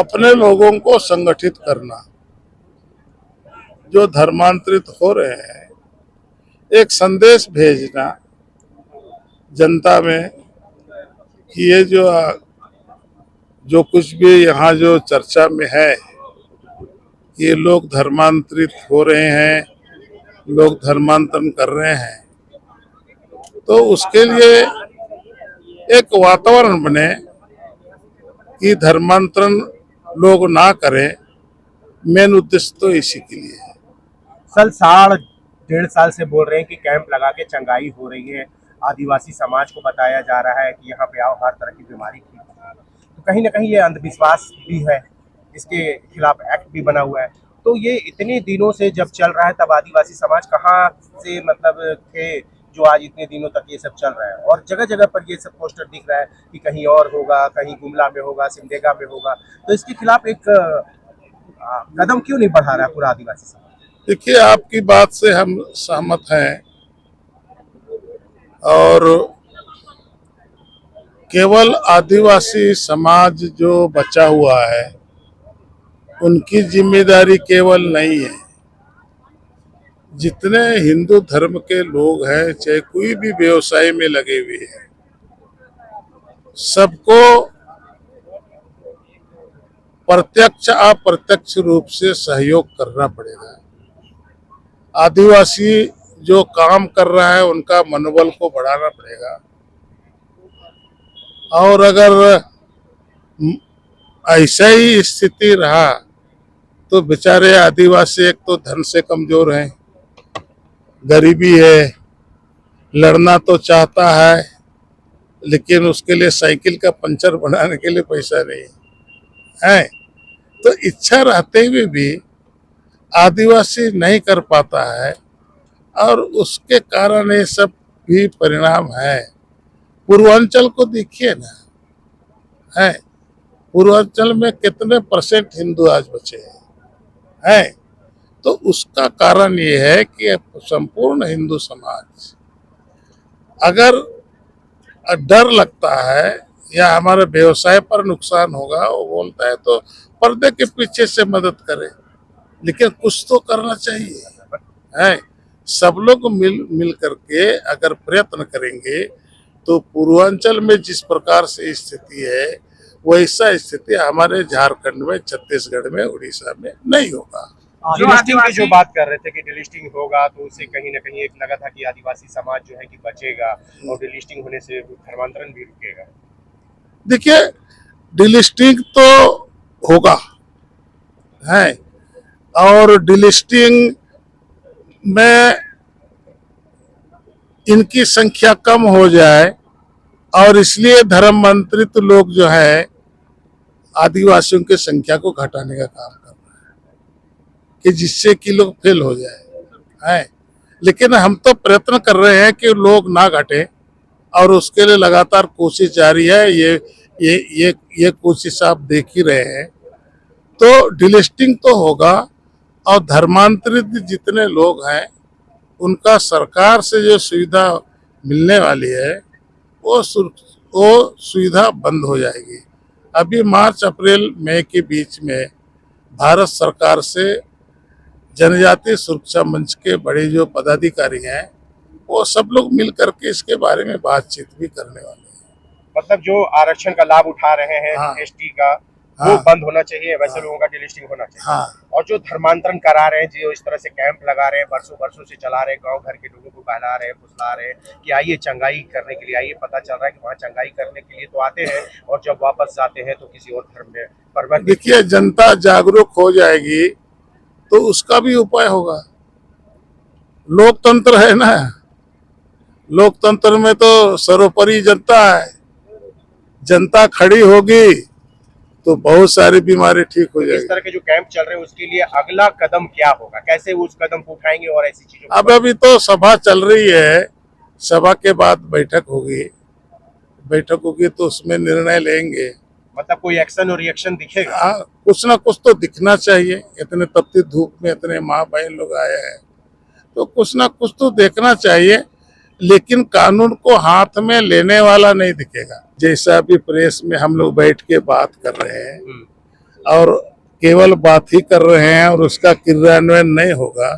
अपने लोगों को संगठित करना, जो धर्मांतरित हो रहे हैं, एक संदेश भेजना जनता में कि ये जो कुछ भी यहाँ जो चर्चा में है, ये लोग धर्मांतरित हो रहे हैं, लोग धर्मांतरण कर रहे हैं, तो उसके लिए एक वातावरण बने कि धर्मांतरण लोग ना करें। मेन उद्देश्य तो इसी के लिए है। सल साढ़ डेढ़ साल से बोल रहे हैं कि कैंप लगा के चंगाई हो रही है, आदिवासी समाज को बताया जा रहा है कि यहाँ पे आओ, हर तरह की बीमारी ठीक होगी। तो कहीं ना कहीं ये अंधविश्वास भी है, इसके खिलाफ एक्ट भी बना हुआ है। तो ये इतने दिनों से जब चल रहा है, तब आदिवासी समाज कहाँ से मतलब थे जो आज इतने दिनों तक ये सब चल रहा है, और जगह जगह पर ये सब पोस्टर दिख रहा है कि कहीं और होगा, कहीं गुमला में होगा, सिमडेगा में होगा। तो इसके खिलाफ एक कदम क्यों नहीं बढ़ा रहा है पूरा आदिवासी समाज? देखिए, आपकी बात से हम सहमत हैं, और केवल आदिवासी समाज जो बचा हुआ है उनकी जिम्मेदारी केवल नहीं है। जितने हिंदू धर्म के लोग हैं, चाहे कोई भी व्यवसाय में लगे हुए हैं, सबको प्रत्यक्ष अप्रत्यक्ष रूप से सहयोग करना पड़ेगा। आदिवासी जो काम कर रहा है उनका मनोबल को बढ़ाना पड़ेगा, और अगर ऐसा ही स्थिति रहा तो बेचारे आदिवासी एक तो धन से कमजोर हैं, गरीबी है, लड़ना तो चाहता है लेकिन उसके लिए साइकिल का पंचर बनाने के लिए पैसा नहीं है, तो इच्छा रहते हुए भी आदिवासी नहीं कर पाता है, और उसके कारण ये सब भी परिणाम है। पूर्वांचल को देखिए ना, है पूर्वांचल में कितने परसेंट हिंदू आज बचे हैं, तो उसका कारण ये है कि संपूर्ण हिंदू समाज, अगर डर लगता है या हमारे व्यवसाय पर नुकसान होगा, वो बोलता है तो पर्दे के पीछे से मदद करे, लेकिन कुछ तो करना चाहिए, है। सब लोग मिल करके अगर प्रयत्न करेंगे तो पूर्वांचल में जिस प्रकार से स्थिति है, वैसा स्थिति हमारे झारखंड में, छत्तीसगढ़ में, उड़ीसा में नहीं होगा। डिलिस्टिंग की जो बात कर रहे थे कि डिलिस्टिंग होगा, तो उससे कहीं ना कहीं एक लगा था कि आदिवासी समाज जो है कि बचेगा, और डिलिस्टिंग होने से धर्मांतरण भी रुकेगा। देखिए, डिलिस्टिंग तो होगा, है, और डिलिस्टिंग में इनकी संख्या कम हो जाए, और इसलिए धर्मांतरित लोग जो है आदिवासियों की संख्या को घटाने का काम कर रहे हैं कि जिससे कि लोग फेल हो जाए, है। लेकिन हम तो प्रयत्न कर रहे हैं कि लोग ना घटे, और उसके लिए लगातार कोशिश जारी है। ये कोशिश आप देख ही रहे हैं। तो डिलिस्टिंग तो होगा, और धर्मांतरित जितने लोग हैं उनका सरकार से जो सुविधा मिलने वाली है वो सुविधा बंद हो जाएगी। अभी मार्च अप्रैल मई के बीच में भारत सरकार से जनजातीय सुरक्षा मंच के बड़े जो पदाधिकारी हैं, वो सब लोग मिल करके इसके बारे में बातचीत भी करने वाले हैं। मतलब जो आरक्षण का लाभ उठा रहे हैं, हाँ, एसटी का, वो हाँ, बंद होना चाहिए, वैसे हाँ, लोगों का डिलिस्टिंग होना चाहिए। हाँ, और जो धर्मांतरण करा रहे हैं, जो इस तरह से कैंप लगा रहे हैं, वर्षों वर्षों से चला रहे हैं, गांव घर के लोगों को बहला रहे हैं, फुसला रहे हैं कि आइए चंगाई करने के लिए आइए, पता चल रहा है कि वहाँ चंगाई करने के लिए तो आते हैं, और जब वापस जाते हैं तो किसी और धर्म में परवर्त। देखिए, जनता जागरूक हो जाएगी तो उसका भी उपाय होगा। लोकतंत्र है ना, लोकतंत्र में तो सर्वोपरि जनता है। जनता खड़ी होगी तो बहुत सारी बीमारी ठीक हो इस जाएगी। तरह के जो कैंप चल रहे हैं उसके लिए अगला कदम क्या होगा, कैसे वो उस कदम को उठाएंगे, और ऐसी चीजों अब अभी तो सभा चल रही है, सभा के बाद बैठक होगी, तो उसमें निर्णय लेंगे। मतलब कोई एक्शन और रिएक्शन दिखेगा? हाँ, कुछ ना कुछ तो दिखना चाहिए। इतने तपती धूप में इतने माँ बहन लोग आए हैं, तो कुछ ना कुछ तो देखना चाहिए, लेकिन कानून को हाथ में लेने वाला नहीं दिखेगा। जैसा अभी प्रेस में हम लोग बैठ के बात कर रहे हैं, और केवल बात ही कर रहे हैं और उसका क्रियान्वयन नहीं होगा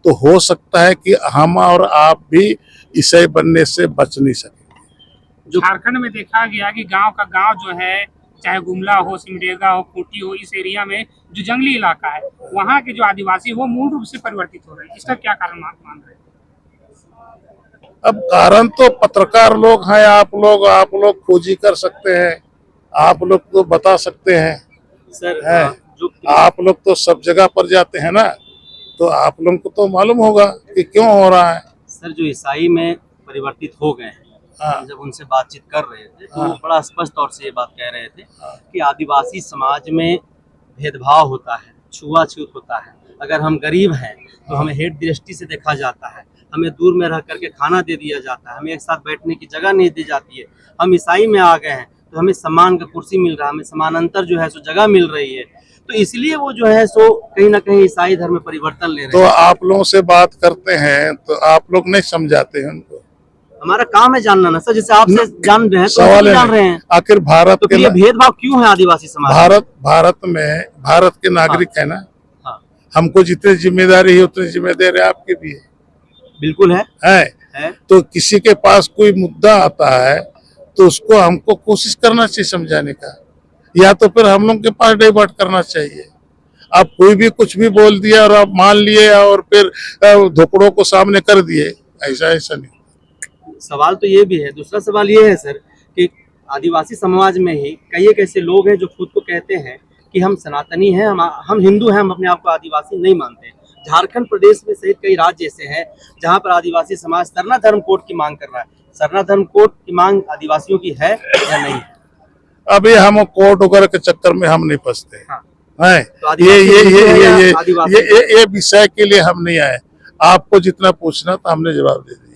तो हो सकता है कि हम और आप भी ईसाई बनने से बच नहीं सकेंगे। झारखंड में देखा गया कि गांव का गांव जो है, चाहे गुमला हो, सिमडेगा हो, खूंटी हो, इस एरिया में जो जंगली इलाका है, वहाँ के जो आदिवासी वो मूल रूप से परिवर्तित हो रहे हैं। इसका क्या कारण मान रहे हैं? अब कारण तो पत्रकार लोग हैं, आप लोग खोजी कर सकते हैं, आप लोग तो बता सकते हैं सर है। जो आप लोग तो सब जगह पर जाते हैं ना, तो आप लोगों को तो मालूम होगा कि क्यों हो रहा है। सर जो ईसाई में परिवर्तित हो गए हैं, हाँ। जब उनसे बातचीत कर रहे थे तो हाँ। वो बड़ा स्पष्ट तौर से ये बात कह रहे थे कि आदिवासी समाज में भेदभाव होता है, छुआछूत होता है। अगर हम गरीब हैं तो हमें हेट दृष्टि से देखा जाता है, हमें दूर में रह करके खाना दे दिया जाता है, हमें एक साथ बैठने की जगह नहीं दी जाती है। हम ईसाई में आ गए हैं तो हमें सम्मान का कुर्सी मिल रहा है, हमें समानांतर जो है सो जगह मिल रही है। तो इसलिए वो जो है सो कहीं ना कहीं ईसाई धर्म में परिवर्तन ले रहे तो हैं। आप लोगों से बात करते हैं तो आप लोग नहीं समझाते हैं उनको। हमारा काम है जानना ना सर, जैसे आपसे जान रहे हैं तो सवाल हम भी है जान रहे हैं। आखिर भारत तो के फिर ये भेदभाव क्यों है आदिवासी समाज में? भारत के नागरिक है ना, हाँ हमको जितनी जिम्मेदारी है उतनी जिम्मेदारी आपकी भी बिल्कुल है है। तो किसी के पास कोई मुद्दा आता है तो उसको हमको कोशिश करना चाहिए समझाने का, या तो फिर हम लोग के पास डाइवर्ट करना चाहिए। आप कोई भी कुछ भी बोल दिया और आप मान लिए और फिर धोकड़ों को सामने कर दिए, ऐसा नहीं। सवाल तो ये भी है। दूसरा सवाल ये है सर कि आदिवासी समाज में ही कई एक ऐसे लोग हैं जो खुद को कहते हैं कि हम सनातनी हैं, हम हिंदू हैं, हम अपने आप को आदिवासी नहीं मानते। झारखंड प्रदेश में सहित कई राज्य ऐसे हैं जहां पर आदिवासी समाज सरना धर्म कोड की मांग कर रहा है। सरना धर्म कोड की मांग आदिवासियों की है या नहीं है? अभी हम कोर्ट वगैरह के चक्कर में हम नहीं फंसते हाँ। हैं। तो ये विषय के लिए हम नहीं आए। आपको जितना पूछना था हमने जवाब दे दिया।